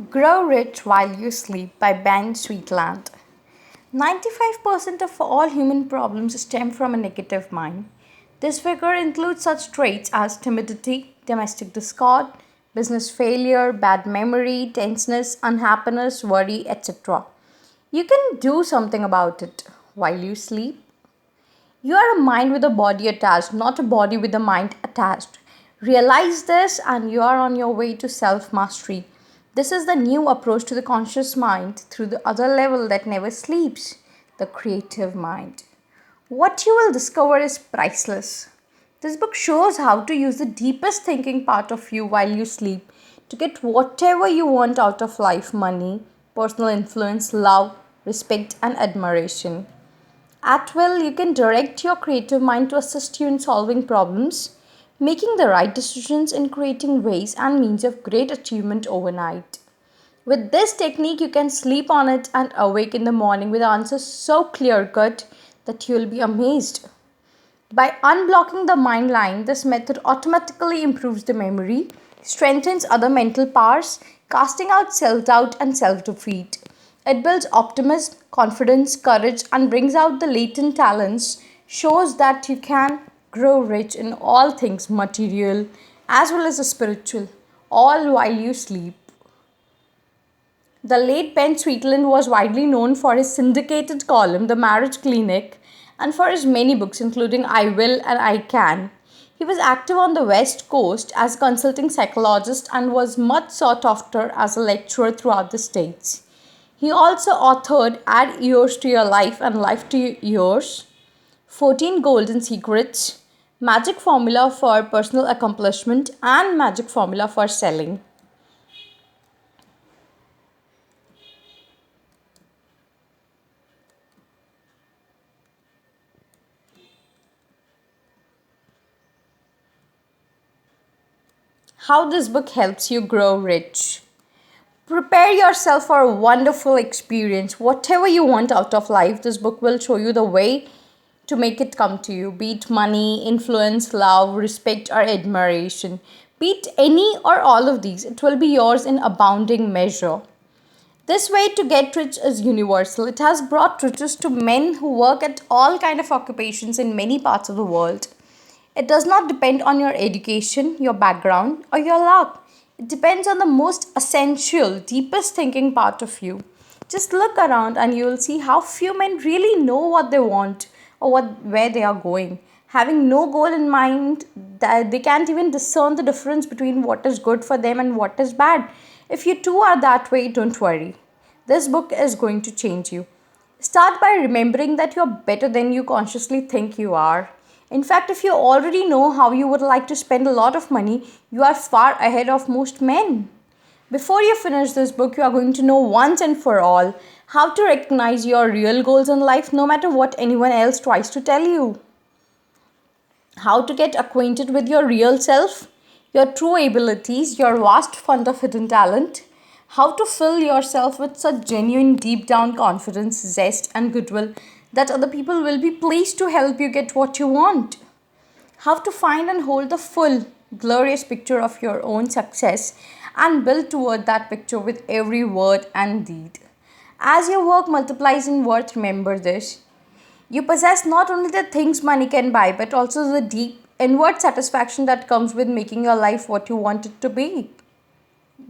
Grow Rich While You Sleep by Ben Sweetland. 95% of all human problems stem from a negative mind. This figure includes such traits as timidity, domestic discord, business failure, bad memory, tenseness, unhappiness, worry, etc. You can do something about it while you sleep. You are a mind with a body attached, not a body with a mind attached. Realize this and you are on your way to self mastery. This is the new approach to the conscious mind through the other level that never sleeps, the creative mind. What you will discover is priceless. This book shows how to use the deepest thinking part of you while you sleep to get whatever you want out of life: money, personal influence, love, respect, and admiration. At will, you can direct your creative mind to assist you in solving problems, making the right decisions, and creating ways and means of great achievement overnight. With this technique, you can sleep on it and awake in the morning with answers so clear cut that you will be amazed. By unblocking the mind line, this method automatically improves the memory, strengthens other mental powers, casting out self doubt and self defeat. It builds optimism, confidence, courage, and brings out the latent talents, shows that you can grow rich in all things material as well as the spiritual, all while you sleep. The late Ben Sweetland was widely known for his syndicated column, The Marriage Clinic, and for his many books, including I Will and I Can. He was active on the West Coast as a consulting psychologist and was much sought after as a lecturer throughout the States. He also authored Add Years to Your Life and Life to Yours, 14 Golden Secrets, Magic Formula for Personal Accomplishment, and Magic Formula for Selling. How this book helps you grow rich. Prepare yourself for a wonderful experience. Whatever you want out of life, this book will show you the way to make it come to you. Be it money, influence, love, respect, or admiration. Be it any or all of these, it will be yours in abounding measure. This way to get rich is universal. It has brought riches to men who work at all kind of occupations in many parts of the world. It does not depend on your education, your background, or your luck. It depends on the most essential, deepest thinking part of you. Just look around and you will see how few men really know what they want or where they are going. Having no goal in mind, that they can't even discern the difference between what is good for them and what is bad. If you too are that way, don't worry. This book is going to change you. Start by remembering that you're better than you consciously think you are. In fact, if you already know how you would like to spend a lot of money, you are far ahead of most men. Before you finish this book, you are going to know once and for all how to recognize your real goals in life no matter what anyone else tries to tell you. How to get acquainted with your real self, your true abilities, your vast fund of hidden talent. How to fill yourself with such genuine, deep down confidence, zest, and goodwill that other people will be pleased to help you get what you want. How to find and hold the full, glorious picture of your own success and build toward that picture with every word and deed. As your work multiplies in worth, remember this. You possess not only the things money can buy, but also the deep inward satisfaction that comes with making your life what you want it to be.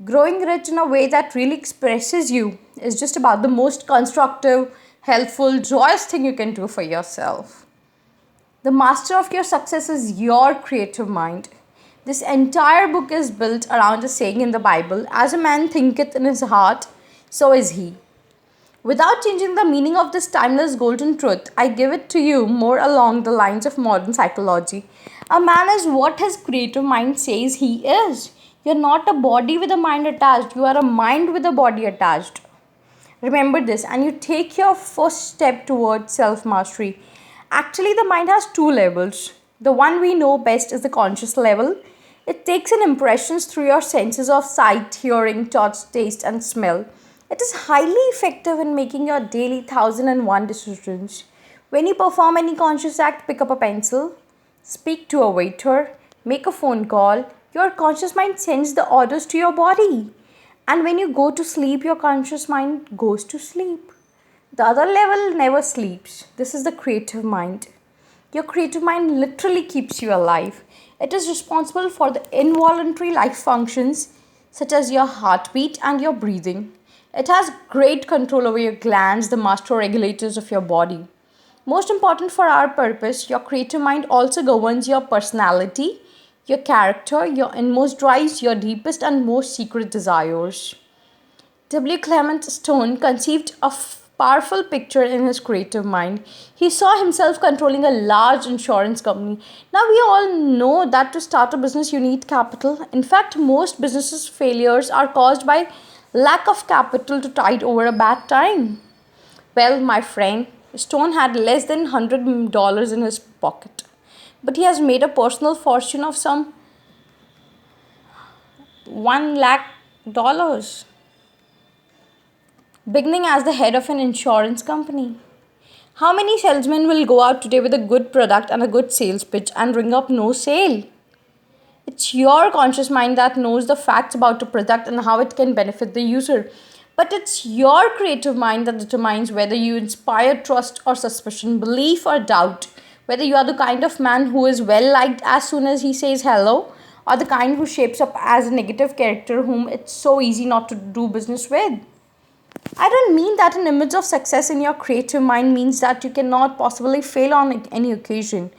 Growing rich in a way that really expresses you is just about the most constructive, helpful, joyous thing you can do for yourself. The master of your success is your creative mind. This entire book is built around a saying in the Bible: as a man thinketh in his heart, so is he. Without changing the meaning of this timeless golden truth, I give it to you more along the lines of modern psychology. A man is what his creative mind says he is. You're not a body with a mind attached, you are a mind with a body attached. Remember this and you take your first step towards self mastery. Actually, the mind has two levels. The one we know best is the conscious level. It takes in impressions through your senses of sight, hearing, touch, taste, and smell. It is highly effective in making your daily 1001 decisions. When you perform any conscious act, pick up a pencil, speak to a waiter, make a phone call, your conscious mind sends the orders to your body. And when you go to sleep, your conscious mind goes to sleep. The other level never sleeps. This is the creative mind. Your creative mind literally keeps you alive. It is responsible for the involuntary life functions such as your heartbeat and your breathing. It has great control over your glands, the master regulators of your body. Most important for our purpose, your creative mind also governs your personality, your character, your inmost drives, your deepest and most secret desires. W. Clement Stone conceived a powerful picture in his creative mind. He saw himself controlling a large insurance company. Now, we all know that to start a business, you need capital. In fact, most businesses' failures are caused by lack of capital to tide over a bad time. Well, my friend, Stone had less than $100 in his pocket, but he has made a personal fortune of some 1 lakh dollars, beginning as the head of an insurance company. How many salesmen will go out today with a good product and a good sales pitch and ring up no sale? It's your conscious mind that knows the facts about a product and how it can benefit the user. But it's your creative mind that determines whether you inspire trust or suspicion, belief or doubt. Whether you are the kind of man who is well liked as soon as he says hello, or the kind who shapes up as a negative character whom it's so easy not to do business with. I don't mean that an image of success in your creative mind means that you cannot possibly fail on any occasion.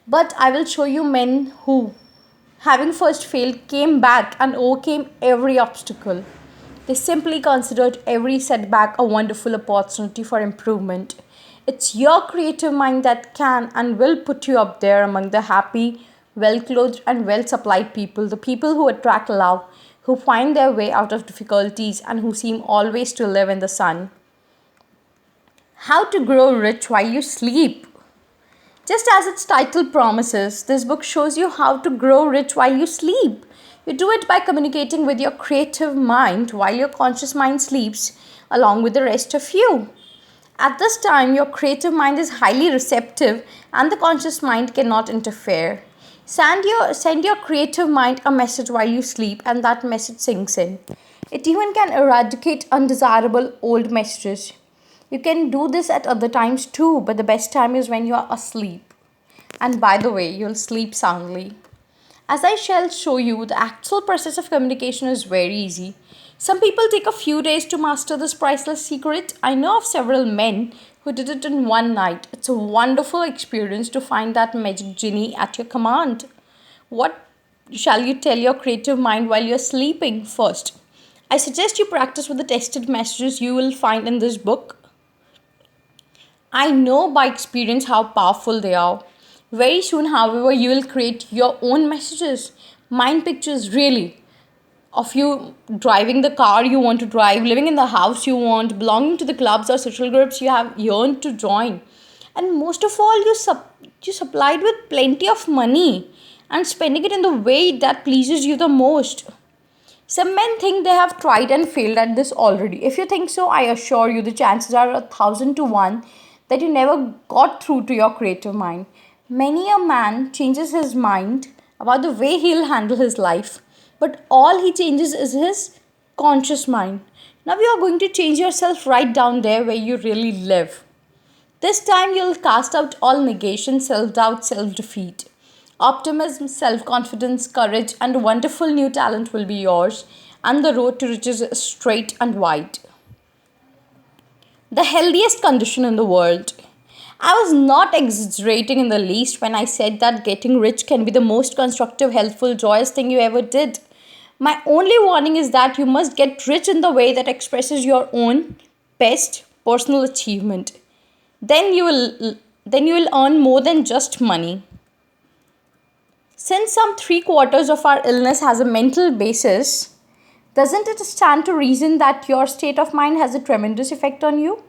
But I will show you men who, having first failed, came back and overcame every obstacle. They simply considered every setback a wonderful opportunity for improvement. It's your creative mind that can and will put you up there among the happy, well clothed, and well supplied people, the people who attract love, who find their way out of difficulties, and who seem always to live in the sun. How to grow rich while you sleep. Just as its title promises, this book shows you how to grow rich while you sleep. You do it by communicating with your creative mind while your conscious mind sleeps, along with the rest of you. At this time, your creative mind is highly receptive and the conscious mind cannot interfere. Send your creative mind a message while you sleep, and that message sinks in. It even can eradicate undesirable old messages. You can do this at other times too, but the best time is when you are asleep. And by the way, you'll sleep soundly. As I shall show you, the actual process of communication is very easy. Some people take a few days to master this priceless secret. I know of several men who did it in one night. It's a wonderful experience to find that magic genie at your command. What shall you tell your creative mind while you're sleeping? First, I suggest you practice with the tested messages you will find in this book. I know by experience how powerful they are. Very soon, however, you will create your own messages, mind pictures really, of you driving the car you want to drive, living in the house you want, belonging to the clubs or social groups you have yearned to join. And most of all, you supplied with plenty of money and spending it in the way that pleases you the most. Some men think they have tried and failed at this already. If you think so, I assure you the chances are 1,000 to 1 that you never got through to your creative mind. Many a man changes his mind about the way he'll handle his life, but all he changes is his conscious mind. Now you are going to change yourself right down there where you really live. This time you'll cast out all negation, self-doubt, self-defeat. Optimism, self-confidence, courage, and a wonderful new talent will be yours, and the road to riches is straight and wide. The healthiest condition in the world. I was not exaggerating in the least when I said that getting rich can be the most constructive, helpful, joyous thing you ever did. My only warning is that you must get rich in the way that expresses your own best personal achievement. Then you will earn more than just money. Since some 3/4 of our illness has a mental basis, doesn't it stand to reason that your state of mind has a tremendous effect on you?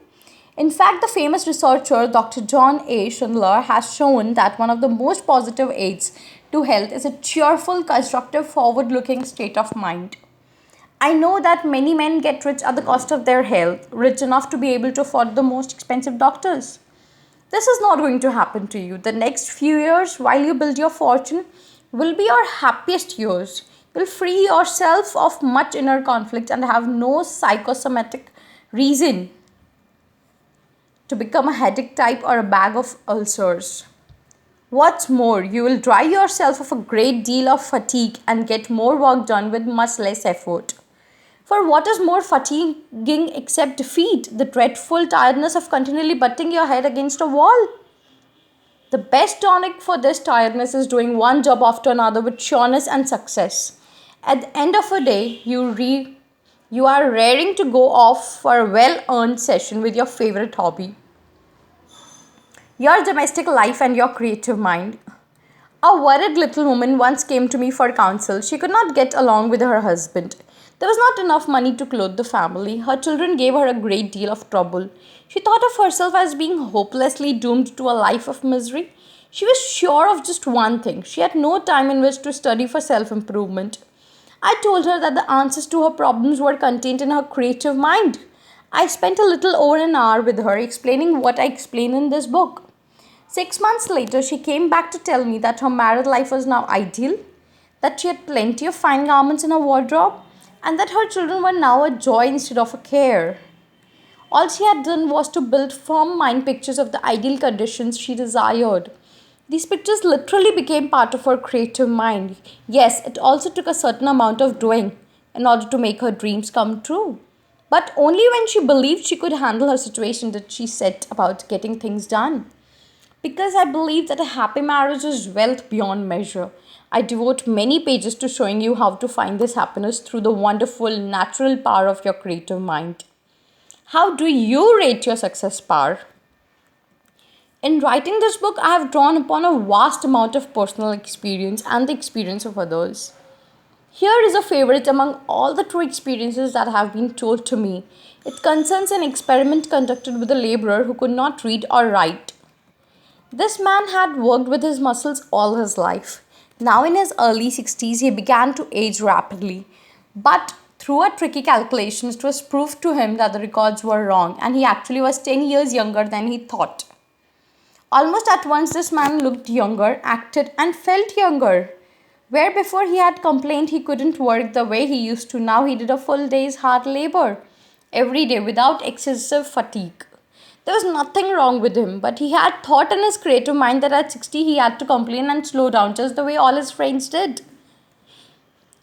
In fact, the famous researcher Dr. John A. Schindler has shown that one of the most positive aids to health is a cheerful, constructive, forward looking state of mind. I know that many men get rich at the cost of their health, rich enough to be able to afford the most expensive doctors. This is not going to happen to you. The next few years, while you build your fortune, will be your happiest years. You'll free yourself of much inner conflict and have no psychosomatic reason to become a headache type or a bag of ulcers. What's more, you will dry yourself of a great deal of fatigue and get more work done with much less effort. For what is more fatiguing except defeat, the dreadful tiredness of continually butting your head against a wall? The best tonic for this tiredness is doing one job after another with sureness and success. At the end of a day, you are raring to go off for a well-earned session with your favorite hobby, your domestic life and your creative mind. A worried little woman once came to me for counsel. She could not get along with her husband. There was not enough money to clothe the family. Her children gave her a great deal of trouble. She thought of herself as being hopelessly doomed to a life of misery. She was sure of just one thing. She had no time in which to study for self-improvement. I told her that the answers to her problems were contained in her creative mind. I spent a little over an hour with her explaining what I explain in this book. 6 months later, she came back to tell me that her married life was now ideal, that she had plenty of fine garments in her wardrobe, and that her children were now a joy instead of a care. All she had done was to build firm mind pictures of the ideal conditions she desired. These pictures literally became part of her creative mind. Yes, it also took a certain amount of doing in order to make her dreams come true. But only when she believed she could handle her situation did she set about getting things done. Because I believe that a happy marriage is wealth beyond measure, I devote many pages to showing you how to find this happiness through the wonderful natural power of your creative mind. How do you rate your success power? In writing this book, I have drawn upon a vast amount of personal experience and the experience of others. Here is a favorite among all the true experiences that have been told to me. It concerns an experiment conducted with a laborer who could not read or write. This man had worked with his muscles all his life. Now in his early 60s, he began to age rapidly. But through a tricky calculation, it was proved to him that the records were wrong and he actually was 10 years younger than he thought. Almost at once, this man looked younger, acted and felt younger. Where before he had complained he couldn't work the way he used to, now he did a full day's hard labor every day without excessive fatigue. There was nothing wrong with him, but he had thought in his creative mind that at 60 he had to complain and slow down just the way all his friends did.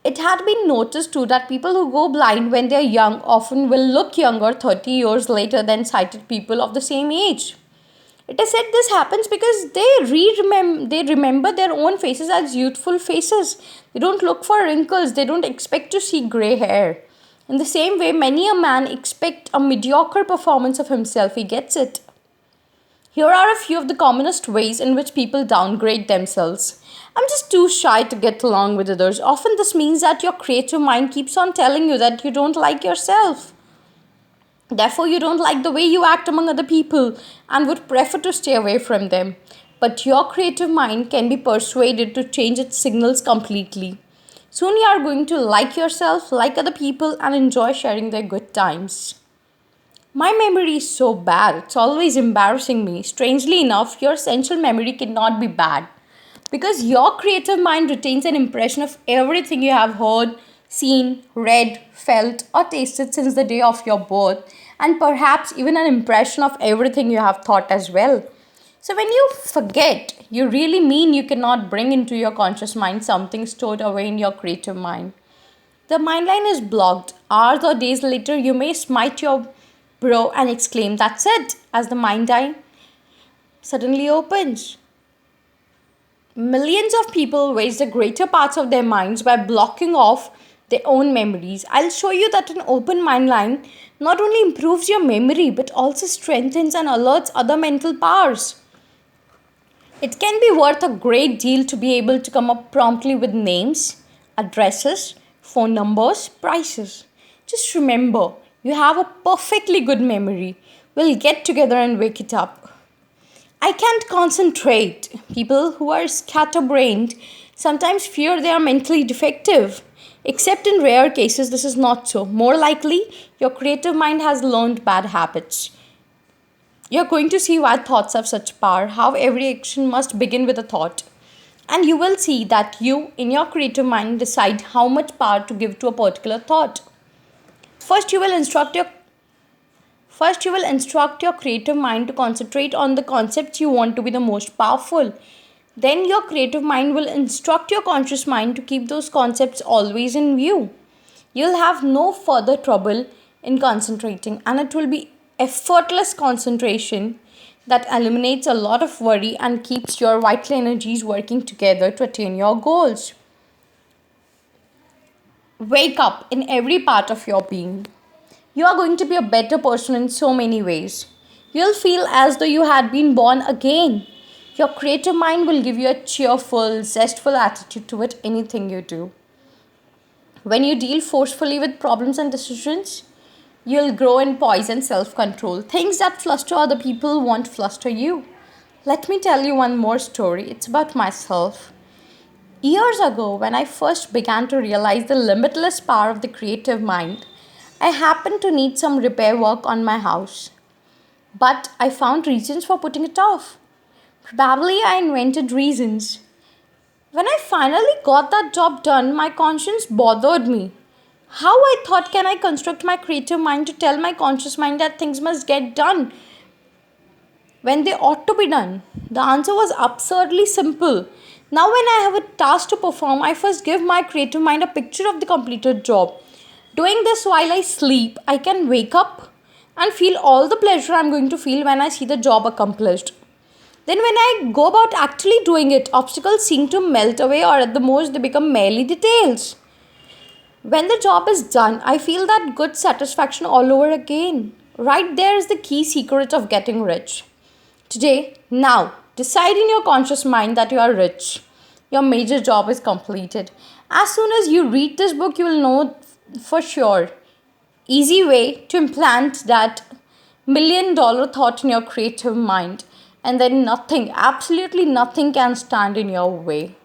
It had been noticed too that people who go blind when they are young often will look younger 30 years later than sighted people of the same age. It is said this happens because they remember their own faces as youthful faces. They don't look for wrinkles, they don't expect to see grey hair. In the same way, many a man expects a mediocre performance of himself. He gets it. Here are a few of the commonest ways in which people downgrade themselves. I'm just too shy to get along with others. Often this means that your creative mind keeps on telling you that you don't like yourself. Therefore, you don't like the way you act among other people and would prefer to stay away from them. But your creative mind can be persuaded to change its signals completely. Soon you are going to like yourself, like other people, and enjoy sharing their good times. My memory is so bad, it's always embarrassing me. Strangely enough, your essential memory cannot be bad because your creative mind retains an impression of everything you have heard, seen, read, felt, or tasted since the day of your birth, and perhaps even an impression of everything you have thought as well. So when you forget, you really mean you cannot bring into your conscious mind something stored away in your creative mind. The mind line is blocked. Hours or days later, you may smite your brow and exclaim, "That's it," as the mind line suddenly opens. Millions of people waste the greater parts of their minds by blocking off their own memories. I'll show you that an open mind line not only improves your memory but also strengthens and alerts other mental powers. It can be worth a great deal to be able to come up promptly with names, addresses, phone numbers, prices. Just remember, you have a perfectly good memory. We'll get together and wake it up. I can't concentrate. People who are scatterbrained sometimes fear they are mentally defective. Except in rare cases, this is not so. More likely, your creative mind has learned bad habits. You're going to see why thoughts have such power, how every action must begin with a thought. And you will see that you, in your creative mind, decide how much power to give to a particular thought. First, you will instruct your First, you will instruct your creative mind to concentrate on the concepts you want to be the most powerful. Then, your creative mind will instruct your conscious mind to keep those concepts always in view. You'll have no further trouble in concentrating, and it will be effortless concentration that eliminates a lot of worry and keeps your vital energies working together to attain your goals. Wake up in every part of your being. You are going to be a better person in so many ways. You'll feel as though you had been born again. Your creative mind will give you a cheerful, zestful attitude toward anything you do. When you deal forcefully with problems and decisions, you'll grow in poise and self control. Things that fluster other people won't fluster you. Let me tell you one more story. It's about myself. Years ago, when I first began to realize the limitless power of the creative mind, I happened to need some repair work on my house. But I found reasons for putting it off. Probably I invented reasons. When I finally got that job done, my conscience bothered me. How I thought can I construct my creative mind to tell my conscious mind that things must get done when they ought to be done? The answer was absurdly simple. Now, when I have a task to perform, I first give my creative mind a picture of the completed job. Doing this while I sleep, I can wake up and feel all the pleasure I'm going to feel when I see the job accomplished. Then, when I go about actually doing it, obstacles seem to melt away, or at the most, they become merely details. When the job is done, I feel that good satisfaction all over again. Right there is the key secret of getting rich. Today, now, decide in your conscious mind that you are rich. Your major job is completed. As soon as you read this book, you will know for sure. Easy way to implant that $1,000,000 thought in your creative mind, and then nothing, absolutely nothing can stand in your way.